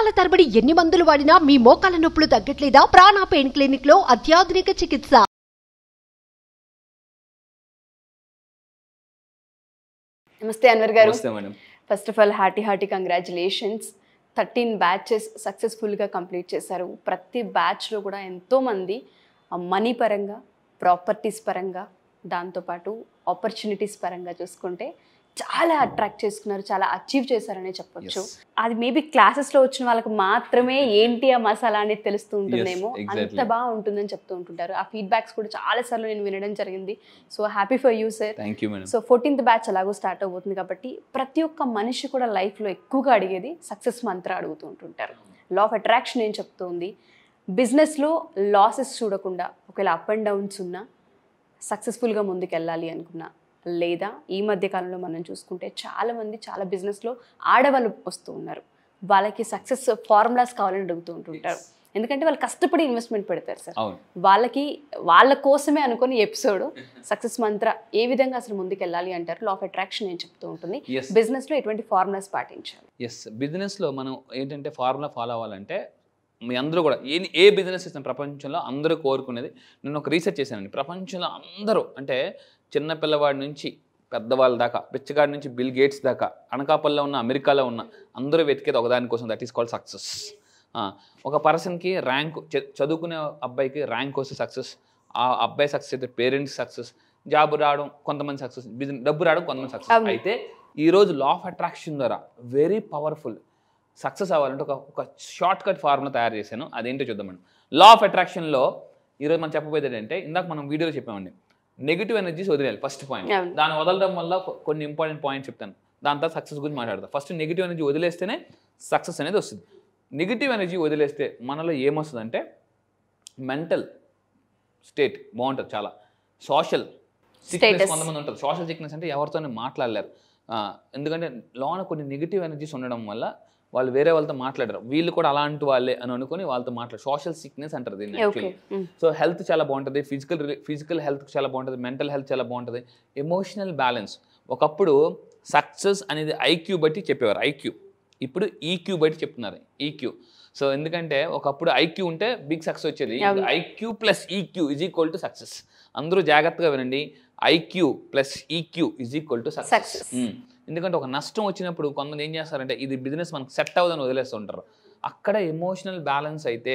సంవత్సరాల తరబడి ఎన్ని మందులు వాడినా మీ మోకాల నొప్పులు తగ్గట్లేదా? ప్రాణ పెయిన్ క్లినిక్ లో అత్యాధునిక చికిత్స. నమస్తే అన్వర్ గారు. నమస్తే madam. First of all hearty congratulations. 13 batches సక్సెస్ఫుల్గా కంప్లీట్ చేశారు. ప్రతి బ్యాచ్లో కూడా ఎంతోమంది మనీ పరంగా, ప్రాపర్టీస్ పరంగా, దాంతోపాటు ఆపర్చునిటీస్ పరంగా చూసుకుంటే చాలా అట్రాక్ట్ చేసుకున్నారు, చాలా అచీవ్ చేశారనే చెప్పొచ్చు. అది మేబీ క్లాసెస్లో వచ్చిన వాళ్ళకి మాత్రమే ఏంటి ఆ మసాలా అనేది తెలుస్తూ ఉంటుందేమో, అంత బాగా ఉంటుందని చెప్తూ ఉంటుంటారు. ఆ ఫీడ్బ్యాక్స్ కూడా చాలా సార్లు నేను వినడం జరిగింది. So happy for you sir. Thank you madam. So 14th batch అలాగో స్టార్ట్ అవబోతుంది కాబట్టి ప్రతి ఒక్క మనిషి కూడా లైఫ్లో ఎక్కువగా అడిగేది సక్సెస్ మంత్ర అడుగుతూ ఉంటుంటారు. లా ఆఫ్ అట్రాక్షన్ ఏం చెప్తుంది, బిజినెస్లో లాసెస్ చూడకుండా ఒకవేళ అప్ అండ్ డౌన్స్ ఉన్నా సక్సెస్ఫుల్గా ముందుకు వెళ్ళాలి అనుకున్నా, లేదా ఈ మధ్య కాలంలో మనం చూసుకుంటే చాలామంది చాలా బిజినెస్లో ఆడవాళ్ళు వస్తూ ఉన్నారు, వాళ్ళకి సక్సెస్ ఫార్ములాస్ కావాలని అడుగుతూ ఉంటుంటారు. ఎందుకంటే వాళ్ళు కష్టపడి ఇన్వెస్ట్మెంట్ పెడతారు సార్. వాళ్ళకి వాళ్ళ కోసమే అనుకుని ఎపిసోడ్ సక్సెస్ మంత్ర ఏ విధంగా అసలు ముందుకు వెళ్ళాలి అంటారు, లా ఆఫ్ అట్రాక్షన్ ఏం చెప్తూ ఉంటుంది, బిజినెస్లో ఎటువంటి ఫార్ములాస్ పాటించాలి? బిజినెస్లో మనం ఏంటంటే ఫార్ములా ఫాలో అవ్వాలంటే మీ అందరూ కూడా ఏ బిజినెస్ చేసిన ప్రపంచంలో అందరూ కోరుకునేది, నేను ఒక రీసెర్చ్ చేశానండి. ప్రపంచంలో అందరూ అంటే చిన్న పిల్లవాడి నుంచి పెద్దవాళ్ళ దాకా, బిచ్చగాడి నుంచి బిల్ గేట్స్ దాకా, అనకాపల్లిలో ఉన్న అమెరికాలో ఉన్న అందరూ వెతికేది ఒకదానికోసం, దట్ ఈస్ కాల్డ్ సక్సెస్. ఒక పర్సన్కి ర్యాంక్, చదువుకునే అబ్బాయికి ర్యాంక్ వస్తే సక్సెస్, ఆ అబ్బాయి సక్సెస్ అయితే పేరెంట్స్ సక్సెస్, జాబ్ రావడం కొంతమంది సక్సెస్, బిజినెస్ డబ్బు రావడం కొంతమంది సక్సెస్. అయితే ఈరోజు లా ఆఫ్ అట్రాక్షన్ ద్వారా వెరీ పవర్ఫుల్ సక్సెస్ అవ్వాలంటే ఒక షార్ట్ కట్ ఫార్ములా తయారు చేశాను. అదేంటో చూద్దాం మేడం. లా ఆఫ్ అట్రాక్షన్లో ఈరోజు మనం చెప్పబోయేది ఏంటంటే, ఇందాక మనం వీడియోలో చెప్పామండి, నెగిటివ్ ఎనర్జీస్ వదిలేయాలి ఫస్ట్ పాయింట్. దాన్ని వదలడం వల్ల కొన్ని ఇంపార్టెంట్ పాయింట్స్ చెప్తాను, దాని తర్వాత సక్సెస్ గురించి మాట్లాడతాను. ఫస్ట్ నెగిటివ్ ఎనర్జీ వదిలేస్తేనే సక్సెస్ అనేది వస్తుంది. నెగిటివ్ ఎనర్జీ వదిలేస్తే మనలో ఏమొస్తుందంటే మెంటల్ స్టేట్ బాగుంటుంది, చాలా సోషల్ సిక్నెస్ కొంతమంది ఉంటుంది. సోషల్ సిక్నెస్ అంటే ఎవరితోనే మాట్లాడలేరు, ఎందుకంటే లోన కొన్ని నెగిటివ్ ఎనర్జీస్ ఉండడం వల్ల వాళ్ళు వేరే వాళ్ళతో మాట్లాడరు, వీళ్ళు కూడా అలాంటి వాళ్ళే అని అనుకుని వాళ్ళతో మాట్లాడు, సోషల్ సిక్నెస్ అంటారు దీన్ని యాక్చువల్లీ. సో హెల్త్ చాలా బాగుంటుంది, ఫిజికల్ హెల్త్ చాలా బాగుంటుంది, మెంటల్ హెల్త్ చాలా బాగుంటుంది, ఎమోషనల్ బ్యాలెన్స్. ఒకప్పుడు సక్సెస్ అనేది ఐక్యూ బట్టి చెప్పేవారు, ఐక్యూ, ఇప్పుడు ఈక్యూ బట్టి చెప్తున్నారు, ఈక్యూ. సో ఎందుకంటే ఒకప్పుడు ఐక్యూ ఉంటే బిగ్ సక్సెస్ వచ్చేది, IQ plus EQ is equal to success. అందరూ జాగ్రత్తగా వినండి, IQ plus EQ is equal to success. ఎందుకంటే ఒక నష్టం వచ్చినప్పుడు కొంతమంది ఏం చేస్తారంటే ఇది బిజినెస్ మనకు సెట్ అవ్వదని వదిలేస్తుంటారు. అక్కడ ఎమోషనల్ బ్యాలెన్స్ అయితే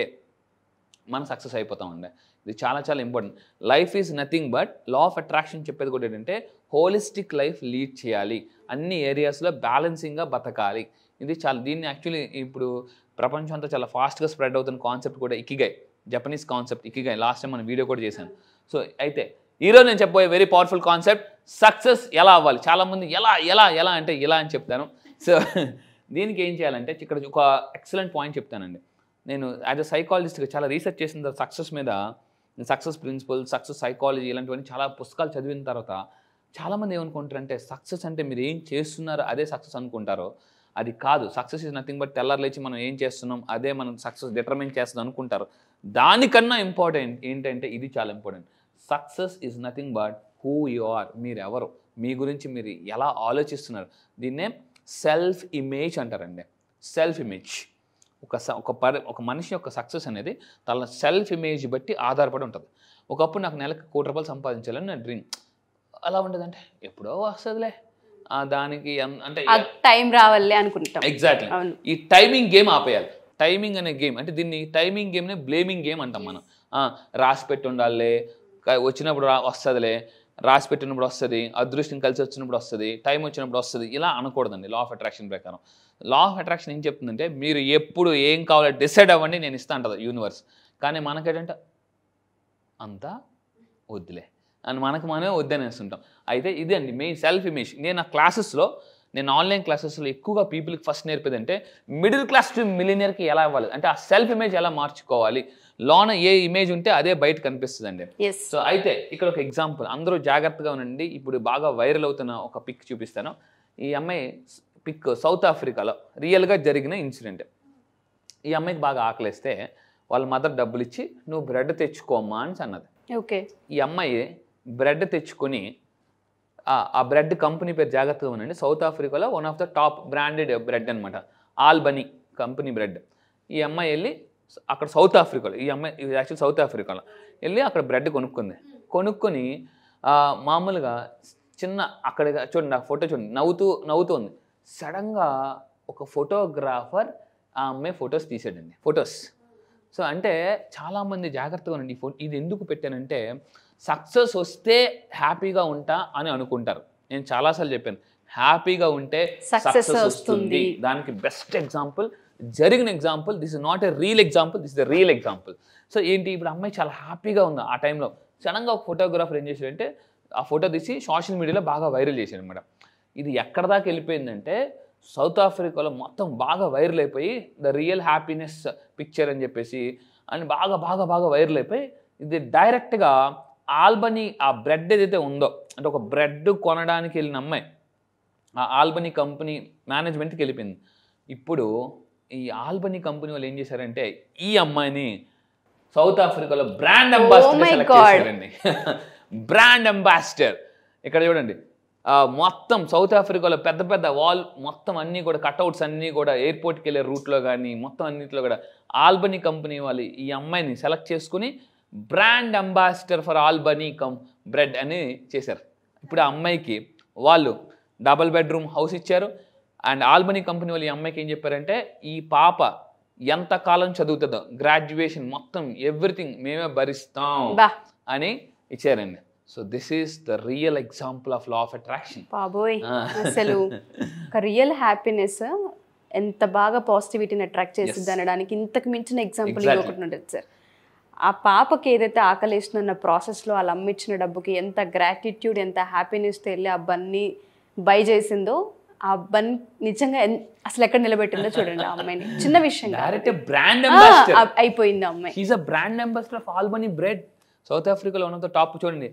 మనం సక్సెస్ అయిపోతామండి. ఇది చాలా చాలా important. Life is nothing but law of attraction చెప్పేది కూడా ఏంటంటే హోలిస్టిక్ లైఫ్ లీడ్ చేయాలి, అన్ని ఏరియాస్లో బ్యాలెన్సింగ్గా బతకాలి. ఇది చాలా, దీన్ని యాక్చువల్లీ ఇప్పుడు ప్రపంచం అంతా చాలా ఫాస్ట్గా స్ప్రెడ్ అవుతున్న కాన్సెప్ట్ కూడా ikigai, Japanese concept ikigai. Last time మనం వీడియో కూడా చేశాను. సో అయితే ఈరోజు నేను చెప్పబోయే వెరీ పవర్ఫుల్ కాన్సెప్ట్, సక్సెస్ ఎలా అవ్వాలి. చాలామంది ఎలా ఎలా ఎలా అంటే ఇలా అని చెప్తాను. సో దీనికి ఏం చేయాలంటే ఇక్కడ ఒక ఎక్సలెంట్ పాయింట్ చెప్తానండి. నేను యాజ్ అ సైకాలజిస్ట్గా చాలా రీసెర్చ్ చేసిన తర్వాత సక్సెస్ మీద, సక్సెస్ ప్రిన్సిపల్, సక్సెస్ సైకాలజీ ఇలాంటివన్నీ చాలా పుస్తకాలు చదివిన తర్వాత చాలామంది ఏమనుకుంటారంటే సక్సెస్ అంటే మీరు ఏం చేస్తున్నారో అదే సక్సెస్ అనుకుంటారో. అది కాదు, సక్సెస్ ఈజ్ నథింగ్ బట్ తెల్లారు లేచి మనం ఏం చేస్తున్నాం అదే మనం సక్సెస్ డిటర్మిన్ చేస్తుంది అనుకుంటారు. దానికన్నా ఇంపార్టెంట్ ఏంటంటే ఇది చాలా important. Success is nothing but who you are, మీరెవరు, మీ గురించి మీరు ఎలా ఆలోచిస్తున్నారు. దీన్నే సెల్ఫ్ ఇమేజ్ అంటారండి. సెల్ఫ్ ఇమేజ్ ఒక మనిషి యొక్క సక్సెస్ అనేది తన సెల్ఫ్ ఇమేజ్ బట్టి ఆధారపడి ఉంటుంది. ఒకప్పుడు నాకు నెలకు ₹1,00,00,000 సంపాదించాలని నా డ్రీమ్, అలా ఉండదంటే ఎప్పుడో వస్తుందిలే, దానికి అంటే టైం రావాలి అనుకుంటాం. ఎగ్జాక్ట్లీ, ఈ టైమింగ్ గేమ్ ఆపేయాలి. టైమింగ్ అనే గేమ్ అంటే దీన్ని టైమింగ్ గేమ్నే బ్లేమింగ్ గేమ్ అంటాం మనం. రాసి పెట్టి ఉండాలి, వచ్చినప్పుడు వస్తుందిలే, రాసి పెట్టినప్పుడు వస్తుంది, అదృష్టం కలిసి వచ్చినప్పుడు వస్తుంది, టైం వచ్చినప్పుడు వస్తుంది, ఇలా అనకూడదండి. లా ఆఫ్ అట్రాక్షన్ ప్రకారం లా ఆఫ్ అట్రాక్షన్ ఏం చెప్తుందంటే మీరు ఎప్పుడు ఏం కావాలో డిసైడ్ అవ్వండి, నేను ఇస్తా అంటది యూనివర్స్. కానీ మనకేంటంటే అంతా వద్దులే అని మనమే వద్దనేస్తుంటాం. అయితే ఇది అండి మెయిన్ సెల్ఫ్ ఇమేజ్. నేను ఆన్లైన్ క్లాసెస్లో ఎక్కువగా పీపుల్కి ఫస్ట్ నేర్పేది అంటే మిడిల్ క్లాస్ టు మిలినియర్కి ఎలా అవ్వాలి అంటే ఆ సెల్ఫ్ ఇమేజ్ ఎలా మార్చుకోవాలి. లోన ఏ ఇమేజ్ ఉంటే అదే బయట కనిపిస్తుందండి. సో అయితే ఇక్కడ ఒక ఎగ్జాంపుల్, అందరూ జాగ్రత్తగా ఉండండి. ఇప్పుడు బాగా వైరల్ అవుతున్న ఒక పిక్ చూపిస్తాను. ఈ అమ్మాయి పిక్ సౌత్ ఆఫ్రికాలో రియల్గా జరిగిన ఇన్సిడెంట్. ఈ అమ్మాయికి బాగా ఆకలిస్తే వాళ్ళ మదర్ డబ్బులు ఇచ్చి నువ్వు బ్రెడ్ తెచ్చుకోమ్మా అని అన్నది. ఓకే, ఈ అమ్మాయి బ్రెడ్ తెచ్చుకొని ఆ బ్రెడ్ కంపెనీ పేరు జాగ్రత్తగా ఉండండి, సౌత్ ఆఫ్రికాలో one of the top branded bread అనమాట, ఆల్బనీ కంపెనీ బ్రెడ్. ఈ అమ్మాయి వెళ్ళి అక్కడ సౌత్ ఆఫ్రికాలో, ఈ అమ్మాయి యాక్చువల్ సౌత్ ఆఫ్రికాలో వెళ్ళి అక్కడ బ్రెడ్ కొనుక్కొని మామూలుగా చిన్న అక్కడ చూడండి, ఆ ఫోటో చూడండి, నవ్వుతుంది. సడన్గా ఒక ఫోటోగ్రాఫర్ ఆ అమ్మాయి ఫొటోస్ తీసాడండి, ఫొటోస్. సో అంటే చాలామంది జాగ్రత్తగా ఉండండి. ఇది ఎందుకు పెట్టానంటే సక్సెస్ వస్తే హ్యాపీగా ఉంటా అని అనుకుంటారు. నేను చాలాసార్లు చెప్పాను, హ్యాపీగా ఉంటే సక్సెస్ వస్తుంది. దానికి బెస్ట్ ఎగ్జాంపుల్ జరిగిన example. This is not a real example, this is the real example. So ఏంటి, ఇప్పుడు అమ్మాయి చాలా హ్యాపీగా ఉంది ఆ టైంలో. సడన్గా ఒక ఫోటోగ్రాఫర్ ఏం చేశాడంటే ఆ ఫోటో తీసి సోషల్ మీడియాలో బాగా వైరల్ చేశాడు అనమాట. ఇది ఎక్కడ దాకా వెళ్ళిపోయిందంటే సౌత్ ఆఫ్రికాలో మొత్తం బాగా వైరల్ అయిపోయి ద రియల్ హ్యాపీనెస్ పిక్చర్ అని చెప్పేసి అని బాగా బాగా బాగా వైరల్ అయిపోయి ఇది డైరెక్ట్గా ఆల్బనీ ఆ బ్రెడ్ ఏదైతే ఉందో, అంటే ఒక బ్రెడ్ కొనడానికి వెళ్ళిన అమ్మాయి ఆ ఆల్బనీ కంపెనీ మేనేజ్మెంట్కి వెళ్ళిపోయింది. ఇప్పుడు ఈ ఆల్బనీ కంపెనీ వాళ్ళు ఏం చేశారంటే ఈ అమ్మాయిని సౌత్ ఆఫ్రికాలో బ్రాండ్ అంబాసిడర్ సెలెక్ట్ చేశారండి. Brand ambassador. ఇక్కడ చూడండి, మొత్తం సౌత్ ఆఫ్రికాలో పెద్ద పెద్ద వాల్ మొత్తం అన్నీ కూడా కట్అవుట్స్ అన్నీ కూడా ఎయిర్పోర్ట్కి వెళ్ళే రూట్లో కానీ మొత్తం అన్నింటిలో కూడా ఆల్బనీ కంపెనీ వాళ్ళు ఈ అమ్మాయిని సెలెక్ట్ చేసుకుని brand ambassador for Albany bread అని చేశారు. ఇప్పుడు ఆ అమ్మాయికి వాళ్ళు డబుల్ బెడ్రూమ్ హౌస్ ఇచ్చారు. అండ్ ఆల్బనీ కంపెనీ వాళ్ళు ఈ అమ్మాయికి ఏం చెప్పారంటే ఈ పాప ఎంతకాలం చదువుతుందో గ్రాడ్యుయేషన్ మొత్తం ఎవ్రీథింగ్ మేమే భరిస్తాం అని ఇచ్చారండి. So this is the real example of law of attraction. బాబోయ్, అసలు ఒక రియల్ హ్యాపీనెస్ ఎంత బాగా పాజిటివిటీని అట్రాక్ట్ చేస్తుంది అనడానికి ఇంతకు మించిన ఎగ్జాంపుల్ ఒకటి ఉంటుంది సార్. ఆ పాపకి ఏదైతే ఆకలిస్తున్న ప్రాసెస్లో వాళ్ళు అమ్మిచ్చిన డబ్బుకి ఎంత గ్రాటిట్యూడ్, ఎంత హ్యాపీనెస్తో వెళ్ళి ఆ బన్ని బై చేసిందో, ఆ బన్ నిజంగా అసలు ఎక్కడ నిలబెట్టిందో చూడండి ఆ అమ్మాయిని. చిన్న విషయం బ్రాండ్ అంబాసిడర్ అయిపోయింది ఆ అమ్మాయి. He's a brand ambassador of Albany bread. South ఆఫ్రికాలో ఉన్నంత టాప్ చూడండి.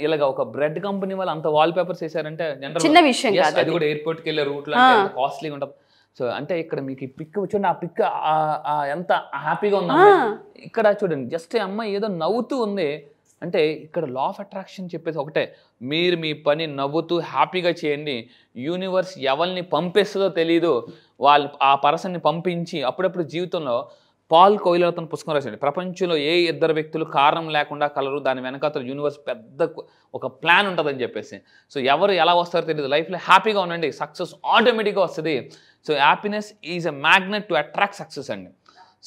ఇలాగా ఒక బ్రెడ్ కంపెనీ వాళ్ళు అంత వాల్ పేపర్స్ వేసారంటే చిన్న విషయం కాదు, అది కూడా ఎయిర్పోర్ట్కి వెళ్ళే రూట్లో కాస్ట్లీగా ఉంటుంది. సో అంటే ఇక్కడ మీకు ఈ పిక్ చూడండి, ఆ పిక్ ఎంత హ్యాపీగా ఉంది ఇక్కడ చూడండి. జస్ట్ అమ్మాయి ఏదో నవ్వుతూ ఉంది అంటే ఇక్కడ లా ఆఫ్ అట్రాక్షన్ చెప్పేది ఒకటే, మీరు మీ పని నవ్వుతూ హ్యాపీగా చేయండి. యూనివర్స్ ఎవరిని పంపిస్తుందో తెలియదు, వాళ్ళు ఆ పర్సన్ని పంపించి అప్పుడప్పుడు జీవితంలో పాల్ కోయిలో అతను పుస్తకం రాశాడు, ప్రపంచంలో ఏ ఇద్దరు వ్యక్తులు కారణం లేకుండా కలరు, దాని వెనకాతల యూనివర్స్ పెద్ద ఒక ప్లాన్ ఉంటుందని చెప్పేసి. సో ఎవరు ఎలా వస్తారో తెలియదు, లైఫ్లో హ్యాపీగా ఉండండి, సక్సెస్ ఆటోమేటిక్గా వస్తుంది. So happiness is a magnet to attract success అండి.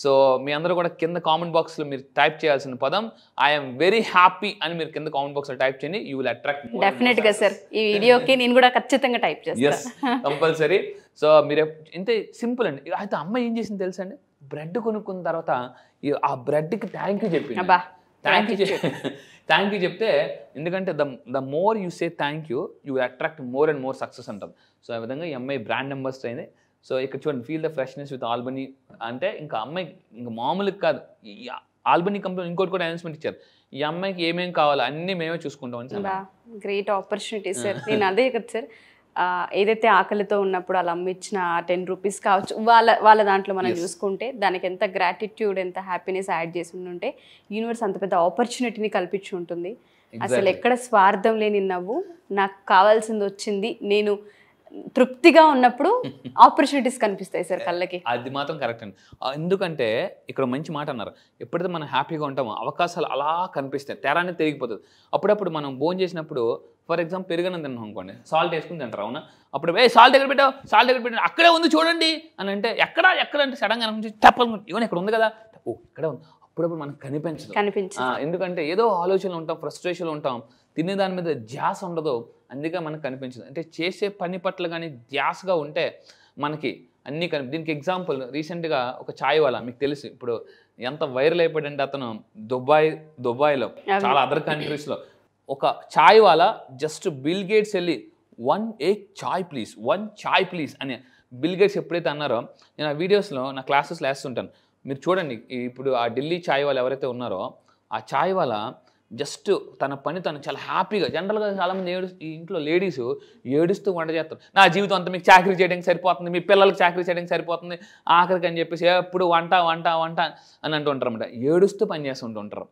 సో మీ అందరూ కూడా కింద కామెంట్ బాక్స్లో మీరు టైప్ చేయాల్సిన పదం ఐఎమ్ వెరీ హ్యాపీ అని మీరు కింద కామెంట్ బాక్స్లో టైప్ చేయండి. You will attract. డెఫినెట్గా సార్, ఈ వీడియోకి నేను కూడా ఖచ్చితంగా టైప్ చేస్తాను, కంపల్సరీ. సో మీరు ఇంతే సింపుల్ అండి. అయితే అమ్మాయి ఏం చేసింది తెలుసా అండి, బ్రెడ్ కొనుక్కున్న తర్వాత ఆ బ్రెడ్కి థ్యాంక్ యూ చెప్పింది. థ్యాంక్ యూ చెప్తే, ఎందుకంటే the more you say thank you, you attract more and more success అంటారు. సో ఆ విధంగా ఈ అమ్మాయి బ్రాండ్ అంబాసిడర్ అయింది. సో ఇక్కడ చూడండి, feel the freshness with Albany అంటే ఇంకా అమ్మాయి ఇంకా మామూలుగా కాదు. ఈ ఆల్బనీ కంపెనీ ఇంకోటి కూడా అనౌన్స్మెంట్ ఇచ్చారు, ఈ అమ్మాయికి ఏమేమి కావాలో అన్నీ మేమే చూసుకుంటామని. Great opportunity sir. నేను అదే కదా సార్, ఏదైతే ఆకలితో ఉన్నప్పుడు అలా అమ్మిచ్చిన 10 రూపీస్ కావచ్చు, వాళ్ళ దాంట్లో మనం చూసుకుంటే దానికి ఎంత గ్రాటిట్యూడ్, ఎంత హ్యాపీనెస్ యాడ్ చేసి ఉంటే యూనివర్స్ అంత పెద్ద ఆపర్చునిటీని కల్పించి ఉంటుంది. అసలు ఎక్కడ స్వార్థం లేని నవ్వు, నాకు కావాల్సింది వచ్చింది, నేను తృప్తిగా ఉన్నప్పుడు ఆపర్చునిటీస్ కనిపిస్తాయి సార్ కళ్ళకి. అది మాత్రం కరెక్ట్ అండి. ఎందుకంటే ఇక్కడ మంచి మాట అన్నారు, ఎప్పుడైతే మనం హ్యాపీగా ఉంటామో అవకాశాలు అలా కనిపిస్తాయి, తేరానే తిరిగిపోతుంది. అప్పుడప్పుడు మనం భోజనం చేసినప్పుడు ఫర్ ఎగ్జాంపుల్ పెరుగన్నం తిన్నాం అనుకోండి, సాల్ట్ వేసుకుని తింటారు, అవునా? అప్పుడు సాల్ట్ ఎక్కడ పెట్టావు, సాల్ట్ ఎక్కడ పెట్టావు, అక్కడే ఉంది చూడండి అని అంటే ఎక్కడ అంటే సడన్గా అనుకుంటే తప్పలు ఇవన్నీ ఇక్కడ ఉంది కదా, ఓ ఇక్కడే ఉంది. అప్పుడప్పుడు మనకు కనిపించదు. ఎందుకంటే ఏదో ఆలోచనలు ఉంటాం, ఫ్రస్ట్రేషన్లో ఉంటాం, తినే దాని మీద ధ్యాస ఉండదు, అందుకే మనకు కనిపించదు. అంటే చేసే పని పట్ల కానీ ధ్యాసగా ఉంటే మనకి అన్నీ దీనికి ఎగ్జాంపుల్ రీసెంట్గా ఒక ఛాయ్ వాళ్ళ, మీకు తెలుసు ఇప్పుడు ఎంత వైరల్ అయిపోయాడంటే అతను దుబాయ్లో చాలా అదర్ కంట్రీస్లో ఒక ఛాయ్ వాళ్ళ జస్ట్ బిల్ గేట్స్ వెళ్ళి 1 egg chai please, 1 chai please అని బిల్ గేట్స్ ఎప్పుడైతే అన్నారో, నేను ఆ వీడియోస్లో నా క్లాసెస్లో వేస్తుంటాను, మీరు చూడండి. ఇప్పుడు ఆ ఢిల్లీ ఛాయ్ వాళ్ళు ఎవరైతే ఉన్నారో ఆ ఛాయ్ వాళ్ళ జస్ట్ తన పని తను చాలా హ్యాపీగా, జనరల్గా చాలామంది ఈ ఇంట్లో లేడీస్ ఏడుస్తూ వంట చేస్తారు, నా జీవితం అంతా మీకు చాకరీ చేయడానికి సరిపోతుంది, మీ పిల్లలకు చాకరీ చేయడానికి సరిపోతుంది, ఆఖరికి అని చెప్పేసి ఎప్పుడు వంట వంట వంట అని అంటూ ఉంటారు అన్నమాట. ఏడుస్తూ పని చేస్తుంటారు.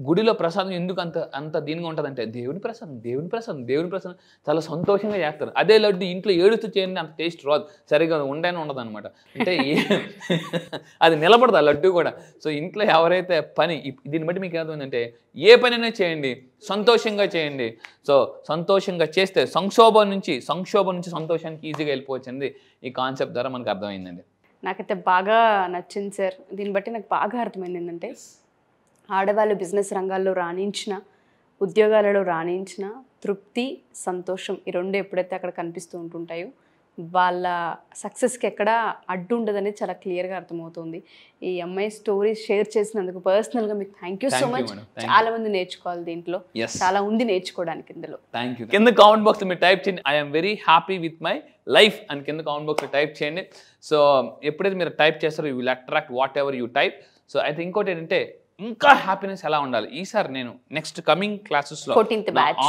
గుడిలో ప్రసాదం ఎందుకు అంత దీనిగా ఉంటుందంటే దేవుని ప్రసాదం చాలా సంతోషంగా చేస్తారు. అదే లడ్డు ఇంట్లో ఏడుస్తూ చేయండి అంత టేస్ట్ రాదు, సరిగా ఉండదు అనమాట. అంటే అది నిలబడదు ఆ లడ్డు కూడా. సో ఇంట్లో ఎవరైతే దీన్ని బట్టి మీకు ఏమవుతుందంటే ఏ పనైనా చేయండి, సంతోషంగా చేయండి. సో సంతోషంగా చేస్తే సంక్షోభం నుంచి సంతోషానికి ఈజీగా వెళ్ళిపోవచ్చు అనేది ఈ కాన్సెప్ట్ ద్వారా మనకు అర్థమైందండి. నాకైతే బాగా నచ్చింది సార్. దీన్ని బట్టి నాకు బాగా అర్థమైంది ఏంటంటే ఆడవాళ్ళు బిజినెస్ రంగాల్లో రాణించిన, ఉద్యోగాలలో రాణించిన తృప్తి, సంతోషం ఈ రెండు ఎప్పుడైతే అక్కడ కనిపిస్తూ ఉంటుంటాయో వాళ్ళ సక్సెస్కి ఎక్కడ అడ్డు ఉండదనేది చాలా క్లియర్గా అర్థమవుతుంది. ఈ అమ్మాయి స్టోరీ షేర్ చేసినందుకు పర్సనల్గా మీకు థ్యాంక్ యూ సో మచ్. చాలా మంది నేర్చుకోవాలి, దీంట్లో చాలా ఉంది నేర్చుకోవడానికి ఇందులో. Thank you. కింద కామెంట్ బాక్స్లో మీరు టైప్ చేయండి I'm very happy with my life అని కింద కామెంట్ బాక్స్లో టైప్ చేయండి. సో ఎప్పుడైతే మీరు టైప్ చేస్తారో you will attract what ever you type. So అయితే ఇంకోటి ఏంటంటే ఇంకా హ్యాపీనెస్ ఎలా ఉండాలి, ఈసారి నేను నెక్స్ట్ కమింగ్ క్లాసెస్లో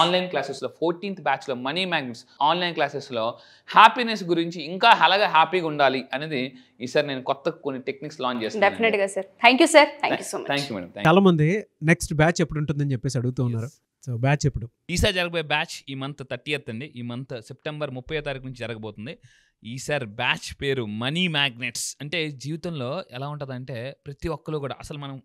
ఆన్లైన్ క్లాసెస్లో 14th బ్యాచ్లో మనీ మ్యాగ్నెట్స్ ఆన్లైన్ క్లాసెస్లో హ్యాపీనెస్ గురించి ఇంకా అలాగే హ్యాపీగా ఉండాలి అనేది ఈసారి నేను కొత్త కొన్ని టెక్నిక్స్ లాంచ్ చేస్తాను. డెఫినెట్గా sir. Thank you sir. Thank you so much. Thank you madam. చాలా మంది నెక్స్ట్ బ్యాచ్ ఎప్పుడు ఉంటుందని చెప్పేసి అడుగుతూ ఉన్నారు. సో బ్యాచ్ ఎప్పుడు? ఈసారి జరగబోయే బ్యాచ్ ఈ మంత్ 30th అండి. ఈ మంత్ సెప్టెంబర్ 30వ తారీఖు నుంచి జరగబోతుంది. ఈసారి బ్యాచ్ పేరు మనీ మ్యాగ్నెట్స్. అంటే జీవితంలో ఎలా ఉంటుందంటే ప్రతి ఒక్కరు కూడా అసలు మనం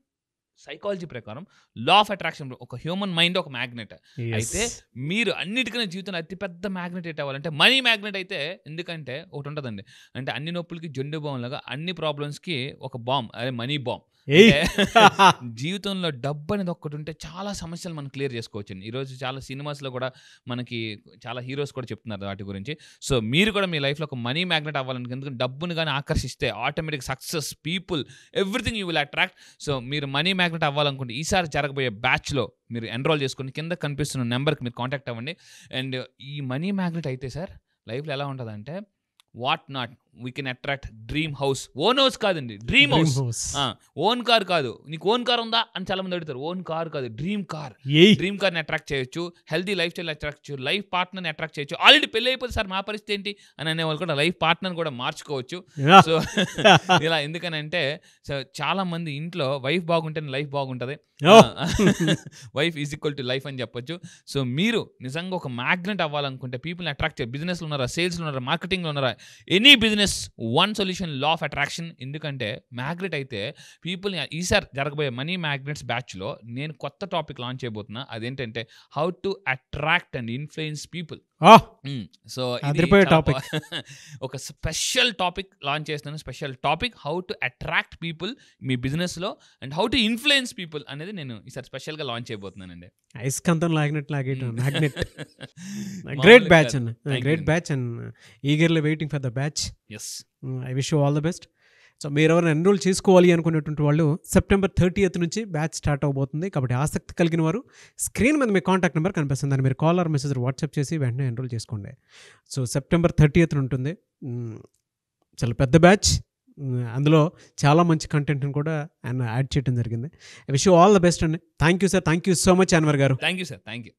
సైకాలజీ ప్రకారం లా ఆఫ్ అట్రాక్షన్, ఒక హ్యూమన్ మైండ్ ఒక మ్యాగ్నెట్. అయితే మీరు అన్నిటికన్నా జీవితంలో అతిపెద్ద మ్యాగ్నెట్ ఏంటి అవ్వాలంటే మనీ మ్యాగ్నెట్ అయితే. ఎందుకంటే ఒకటి ఉంటుందండి, అంటే అన్ని నొప్పులకి జొండు బాంబ్ లాగా అన్ని ప్రాబ్లమ్స్కి ఒక బాంబ్, అదే మనీ బాంబ్. జీవితంలో డబ్బు అనేది ఒక్కటి ఉంటే చాలా సమస్యలు మనం క్లియర్ చేసుకోవచ్చు. ఈరోజు చాలా సినిమాస్లో కూడా మనకి చాలా హీరోస్ కూడా చెప్తున్నారు వాటి గురించి. సో మీరు కూడా మీ లైఫ్లో ఒక మనీ మ్యాగ్నెట్ అవ్వాలని, ఎందుకంటే డబ్బుని కానీ ఆకర్షిస్తే automatic success, people, everything you will attract. So మీరు మనీ మ్యాగ్నెట్ అవ్వాలనుకుంటే ఈసారి జరగబోయే బ్యాచ్లో మీరు ఎన్రోల్ చేసుకుని కింద కనిపిస్తున్న నెంబర్కి మీరు కాంటాక్ట్ అవ్వండి. అండ్ ఈ మనీ మ్యాగ్నెట్ అయితే సార్ లైఫ్లో ఎలా ఉంటుందంటే what not we can attract dream house. Own house కాదండి, డ్రీమ్ హౌస్. ఓన్ కార్ కాదు. నీకు ఓన్ కార్ ఉందా అని చాలా మంది అడుగుతారు. ఓన్ కార్ కాదు, డ్రీమ్ కార్. డ్రీమ్ కార్ని అట్రాక్ట్ చేయొచ్చు, హెల్తీ లైఫ్ స్టైల్ అట్రాక్ట్ చేయొచ్చు, లైఫ్ పార్ట్నర్ని అట్రాక్ట్ చేయొచ్చు. ఆల్రెడీ పెళ్ళి అయిపోతే సార్ మా పరిస్థితి ఏంటి అని అనేవాళ్ళు కూడా లైఫ్ పార్ట్నర్ని కూడా మార్చుకోవచ్చు. సో ఇలా ఎందుకనంటే చాలా మంది ఇంట్లో వైఫ్ బాగుంటేనే లైఫ్ బాగుంటుంది, wife is equal to life అని చెప్పొచ్చు. సో మీరు నిజంగా ఒక మ్యాగ్నెట్ అవ్వాలనుకుంటే, పీపుల్ని అట్రాక్ట్ చేయాలి, బిజినెస్లో ఉన్నారా, సేల్స్లో ఉన్నారా, మార్కెటింగ్లో ఉన్నారా, any business one solution law of attraction. ఎందుకంటే మ్యాగ్నెట్ అయితే పీపుల్ని ఈసారి జరగబోయే మనీ మ్యాగ్నెట్స్ బ్యాచ్లో నేను కొత్త టాపిక్ లాంచ్ చేయబోతున్నా. అదేంటంటే how to attract and influence people. So ఒక స్పెషల్ టాపిక్ లాంచ్ చేస్తున్నాను. Special topic how to attract people మీ బిజినెస్లో and how to influence people అనేది నేను ఈసారి స్పెషల్గా లాంచ్ చేయబోతున్నానండి. ఐస్కంతం లాగినట్టు మ్యాగ్నెట్. గ్రేట్ బ్యాచ్ అన్న, great batch and eagerly waiting for the batch. I wish you all the best. So మీరు ఎవరైనా ఎన్రోల్ చేసుకోవాలి అనుకునేటువంటి వాళ్ళు September 30th నుంచి బ్యాచ్ స్టార్ట్ అవబోతుంది. కాబట్టి ఆసక్తి కలిగిన వారు స్క్రీన్ మీద మీ కాంటాక్ట్ నెంబర్ కనిపిస్తుంది, దాన్ని మీరు కాల్ ఆర్ మెసేజ్ వాట్సాప్ చేసి వెంటనే ఎన్రోల్ చేసుకోండి. సో September 30th ఉంటుంది. చాలా పెద్ద బ్యాచ్, అందులో చాలా మంచి కంటెంట్ని కూడా ఆయన యాడ్ చేయడం జరిగింది. I wish you all the best అండి. Thank you sir. Thank you so much Anwar గారు. Thank you sir. Thank you.